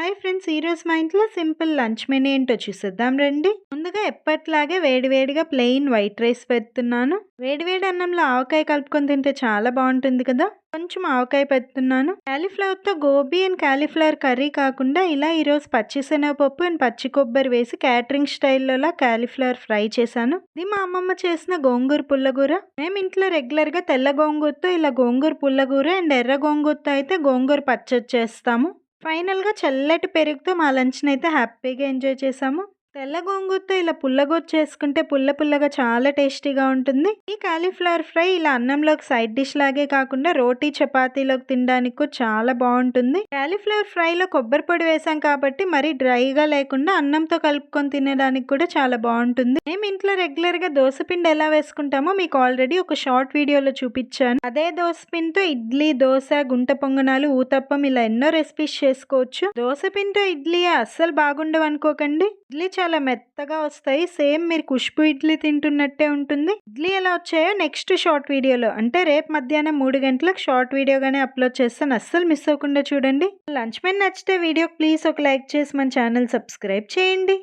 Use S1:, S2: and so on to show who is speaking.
S1: Hi friends, ఈరోజు మా ఇంట్లో సింపుల్ లంచ్ మెనూ ఏంటో చూసేద్దాం రండి. ముందుగా ఎప్పటిలాగే వేడివేడిగా ప్లెయిన్ వైట్ రైస్ పెడుతున్నాను. వేడివేడి అన్నంలో ఆవకాయ కలుపుకొని తింటే చాలా బాగుంటుంది కదా. కొంచెం ఆవకాయ పెడుతున్నాను. క్యాలీఫ్లవర్ తో గోబీ అండ్ క్యాలీఫ్లవర్ కర్రీ కాకుండా ఇలా ఈరోజు పచ్చిశనగపప్పు అండ్ పచ్చి కొబ్బరి వేసి క్యాటరింగ్ స్టైల్లో క్యాలీఫ్లవర్ ఫ్రై చేశాను. ఇది మా అమ్మమ్మ చేసిన గోంగూర పుల్లగూర. మేము ఇంట్లో రెగ్యులర్ గా తెల్ల గోంగూరతో ఇలా గోంగూర పుల్లగూర అండ్ ఎర్ర గోంగూరతో అయితే గోంగూర పచ్చడి చేస్తాము. ఫైనల్గా చల్లటి పెరుగుతో మా లంచ్ని అయితే హ్యాపీగా ఎంజాయ్ చేసాము. తెల్ల గోంగూరతో ఇలా పుల్లగూర చేసుకుంటే పుల్ల పుల్లగా చాలా టేస్టీగా ఉంటుంది. ఈ కాలీఫ్లవర్ ఫ్రై ఇలా అన్నంలోకి సైడ్ డిష్ లాగే కాకుండా రోటీ చపాతీలోకి తినడానికి కూడా చాలా బాగుంటుంది. కాలీఫ్లవర్ ఫ్రైలో కొబ్బరి పొడి వేసాం కాబట్టి మరీ డ్రైగా లేకుండా అన్నంతో కలుపుకొని తినడానికి కూడా చాలా బాగుంటుంది. మేము ఇంట్లో రెగ్యులర్ గా దోసపిండి ఎలా వేసుకుంటామో మీకు ఆల్రెడీ ఒక షార్ట్ వీడియోలో చూపించాను. అదే దోసపిండితో ఇడ్లీ, దోశ, గుంట పొంగనాలు, ఊతప్పం ఇలా ఎన్నో రెసిపీస్ చేసుకోవచ్చు. దోసపిండితో ఇడ్లీ అస్సలు బాగుండవు అనుకోకండి. ఇడ్లీ చాలా మెత్తగా వస్తాయి. సేమ్ మీరు ఖుష్బు ఇడ్లీ తింటున్నట్టే ఉంటుంది. ఇడ్లీ ఎలా వచ్చాయో నెక్స్ట్ షార్ట్ వీడియోలో, అంటే రేపు మధ్యాహ్నం 3 గంటలకు షార్ట్ వీడియోగానే అప్లోడ్ చేస్తాను. అస్సలు మిస్ అవ్వకుండా చూడండి. లంచ్ మెనూ నచ్చితే వీడియో ప్లీజ్ ఒక లైక్ చేసి మన ఛానల్ సబ్స్క్రైబ్ చేయండి.